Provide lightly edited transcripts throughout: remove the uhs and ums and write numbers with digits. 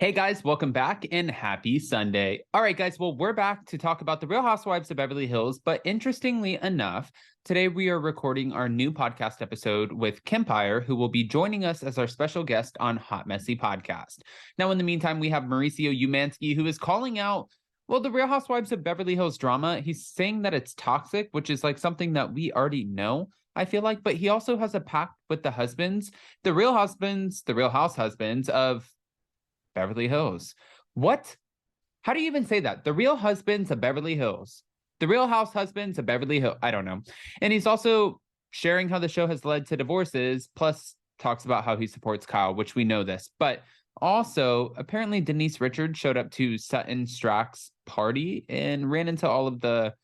Hey guys, welcome back and happy Sunday. All right, guys, well, we're back to talk about the Real Housewives of Beverly Hills, but interestingly enough, today we are recording our new podcast episode with Kempire, who will be joining us as our special guest on Hot Messy Podcast. Now, in the meantime, we have Mauricio Umansky, who is calling out, well, the Real Housewives of Beverly Hills drama. He's saying that it's toxic, which is like something that we already know, I feel like, but he also has a pact with the husbands, the real house husbands of Beverly Hills. What? How do you even say that? The Real Husbands of Beverly Hills. The Real House Husbands of Beverly Hills. I don't know. And he's also sharing how the show has led to divorces, plus talks about how he supports Kyle, which we know this. But also, apparently Denise Richards showed up to Sutton Strack's party and ran into all of the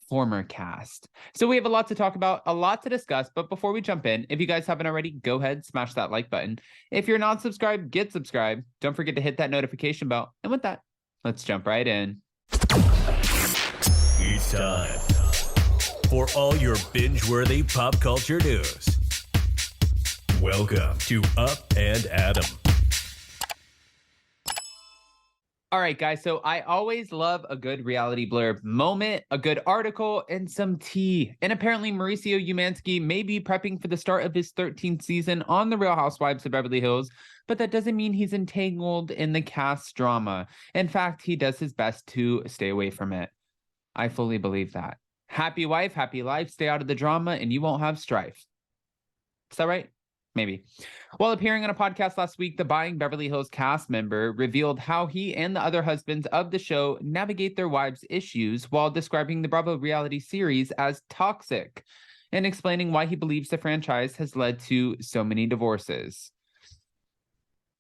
former cast. So we have a lot to talk about, a lot to discuss, but before we jump in, if you guys haven't already, go ahead, smash that like button. If you're not subscribed, get subscribed. Don't forget to hit that notification bell. And with that, let's jump right in. It's time for all your binge-worthy pop culture news. Welcome to Up and Adam. All right, guys, so I always love a good reality blurb moment, a good article, and some tea. And apparently Mauricio Umansky may be prepping for the start of his 13th season on The Real Housewives of Beverly Hills, but that doesn't mean he's entangled in the cast drama. In fact, he does his best to stay away from it. I fully believe that. Happy wife, happy life, stay out of the drama, and you won't have strife. Is that right? Maybe. While appearing on a podcast last week, the Buying Beverly Hills cast member revealed how he and the other husbands of the show navigate their wives' issues while describing the Bravo reality series as toxic and explaining why he believes the franchise has led to so many divorces.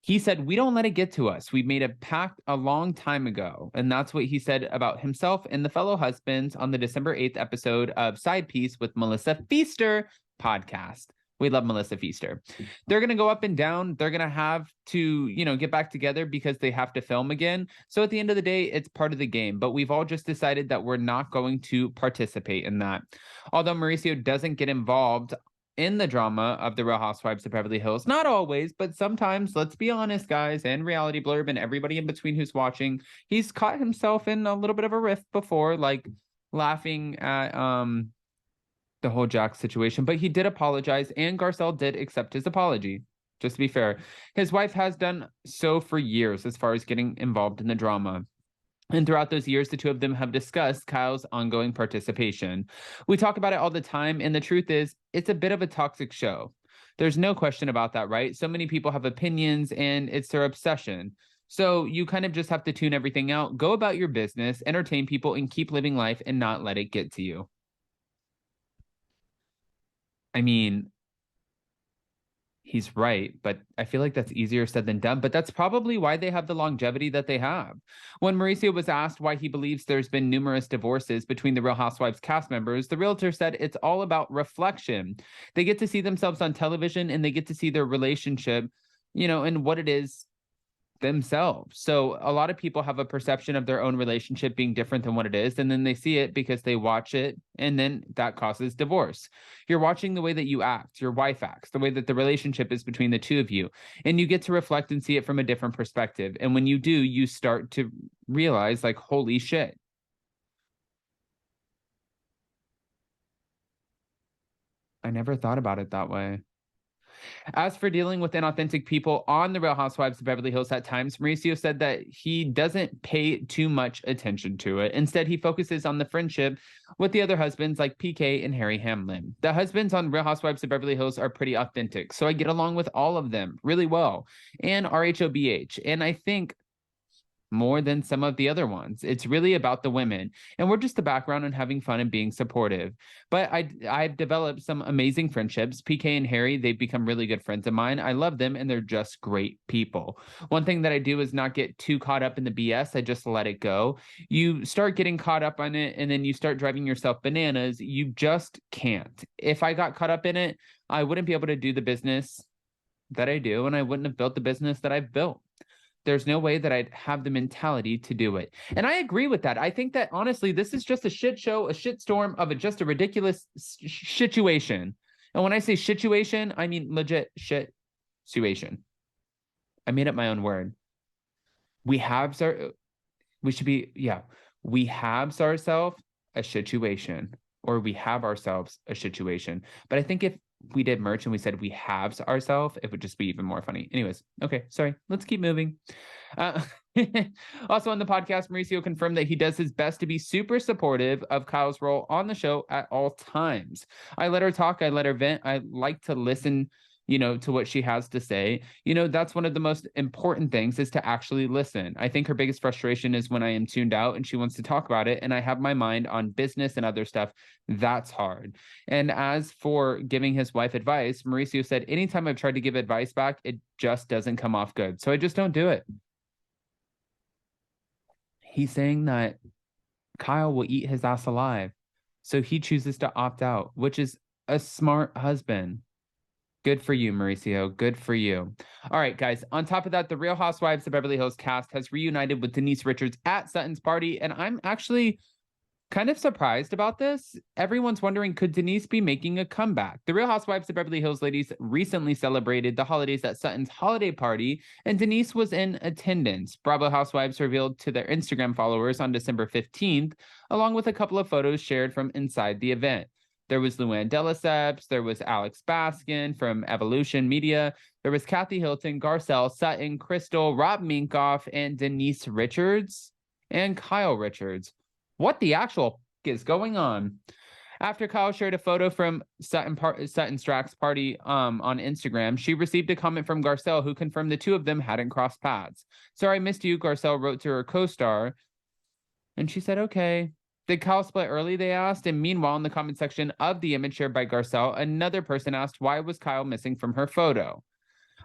He said, "We don't let it get to us. We made a pact a long time ago." And that's what he said about himself and the fellow husbands on the December 8th episode of Side Piece with Melissa Feaster podcast. We love Melissa Feaster. They're going to go up and down. They're going to have to, get back together because they have to film again. So at the end of the day, it's part of the game. But we've all just decided that we're not going to participate in that. Although Mauricio doesn't get involved in the drama of the Real Housewives of Beverly Hills, not always, but sometimes, let's be honest, guys, and Reality Blurb and everybody in between who's watching, he's caught himself in a little bit of a rift before, like laughing at, the whole Jax situation, but he did apologize and Garcelle did accept his apology. Just to be fair, his wife has done so for years as far as getting involved in the drama. And throughout those years, the two of them have discussed Kyle's ongoing participation. We talk about it all the time, and the truth is, it's a bit of a toxic show. There's no question about that, right? So many people have opinions, and it's their obsession. So you kind of just have to tune everything out, go about your business, entertain people, and keep living life and not let it get to you. I mean, he's right, but I feel like that's easier said than done. But that's probably why they have the longevity that they have. When Mauricio was asked why he believes there's been numerous divorces between the Real Housewives cast members, the realtor said it's all about reflection. They get to see themselves on television and they get to see their relationship, and what it is themselves. So a lot of people have a perception of their own relationship being different than what it is, and then they see it because they watch it, and then that causes divorce. You're watching the way that you act, your wife acts, the way that the relationship is between the two of you, and you get to reflect and see it from a different perspective. And when you do, you start to realize, like, holy shit. I never thought about it that way. As for dealing with inauthentic people on the Real Housewives of Beverly Hills at times, Mauricio said that he doesn't pay too much attention to it. Instead, he focuses on the friendship with the other husbands like PK and Harry Hamlin. The husbands on Real Housewives of Beverly Hills are pretty authentic, so I get along with all of them really well. And RHOBH. And I think more than some of the other ones. It's really about the women, and we're just the background and having fun and being supportive. But I've developed some amazing friendships. PK and Harry, they've become really good friends of mine. I love them, and they're just great people. One thing that I do is not get too caught up in the BS. I just let it go. You start getting caught up on it, and then you start driving yourself bananas. You just can't. If I got caught up in it, I wouldn't be able to do the business that I do, and I wouldn't have built the business that I've built. There's no way that I'd have the mentality to do it. And I agree with that. I think that, honestly, this is just a shit show, a shit storm of just a ridiculous situation. And when I say situation, I mean legit shit situation. I made up my own word. we have we should be, yeah, we have ourselves a situation, or we have ourselves a situation. But I think if we did merch and we said we have ourselves, it would just be even more funny. Anyways, okay, sorry, let's keep moving. Uh, also on the podcast, Mauricio confirmed that he does his best to be super supportive of Kyle's role on the show at all times. I let her talk, I let her vent. I like to listen, to what she has to say. That's one of the most important things, is to actually listen. I think her biggest frustration is when I am tuned out and she wants to talk about it and I have my mind on business and other stuff. That's hard. And as for giving his wife advice, Mauricio said, anytime I've tried to give advice back, it just doesn't come off good. So I just don't do it. He's saying that Kyle will eat his ass alive. So he chooses to opt out, which is a smart husband. Good for you, Mauricio. Good for you. All right, guys. On top of that, the Real Housewives of Beverly Hills cast has reunited with Denise Richards at Sutton's party. And I'm actually kind of surprised about this. Everyone's wondering, could Denise be making a comeback? The Real Housewives of Beverly Hills ladies recently celebrated the holidays at Sutton's holiday party, and Denise was in attendance. Bravo Housewives revealed to their Instagram followers on December 15th, along with a couple of photos shared from inside the event. There was Luann de Lesseps, there was Alex Baskin from Evolution Media, there was Kathy Hilton, Garcelle, Sutton, Crystal, Rob Minkoff, and Denise Richards, and Kyle Richards. What the actual is going on? After Kyle shared a photo from Sutton Strack's party on Instagram, she received a comment from Garcelle, who confirmed the two of them hadn't crossed paths. Sorry, I missed you, Garcelle wrote to her co-star, and she said, okay. Did Kyle split early, they asked? And meanwhile, in the comment section of the image shared by Garcelle, another person asked, why was Kyle missing from her photo?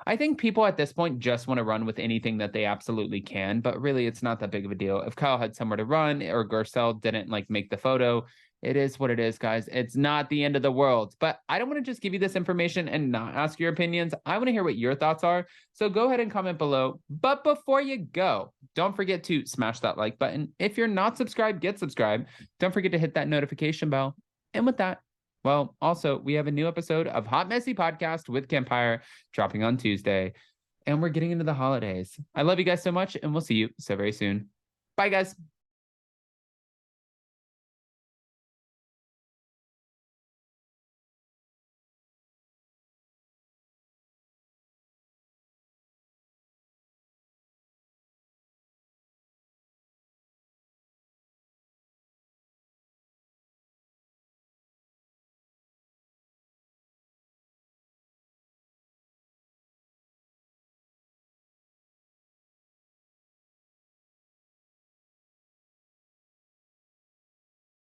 I think people at this point just want to run with anything that they absolutely can, but really it's not that big of a deal. If Kyle had somewhere to run or Garcelle didn't make the photo, it is what it is, guys. It's not the end of the world. But I don't want to just give you this information and not ask your opinions. I want to hear what your thoughts are. So go ahead and comment below. But before you go, don't forget to smash that like button. If you're not subscribed, get subscribed. Don't forget to hit that notification bell. And with that, well, also, we have a new episode of Hot Messy Podcast with Campire dropping on Tuesday. And we're getting into the holidays. I love you guys so much, and we'll see you so very soon. Bye, guys.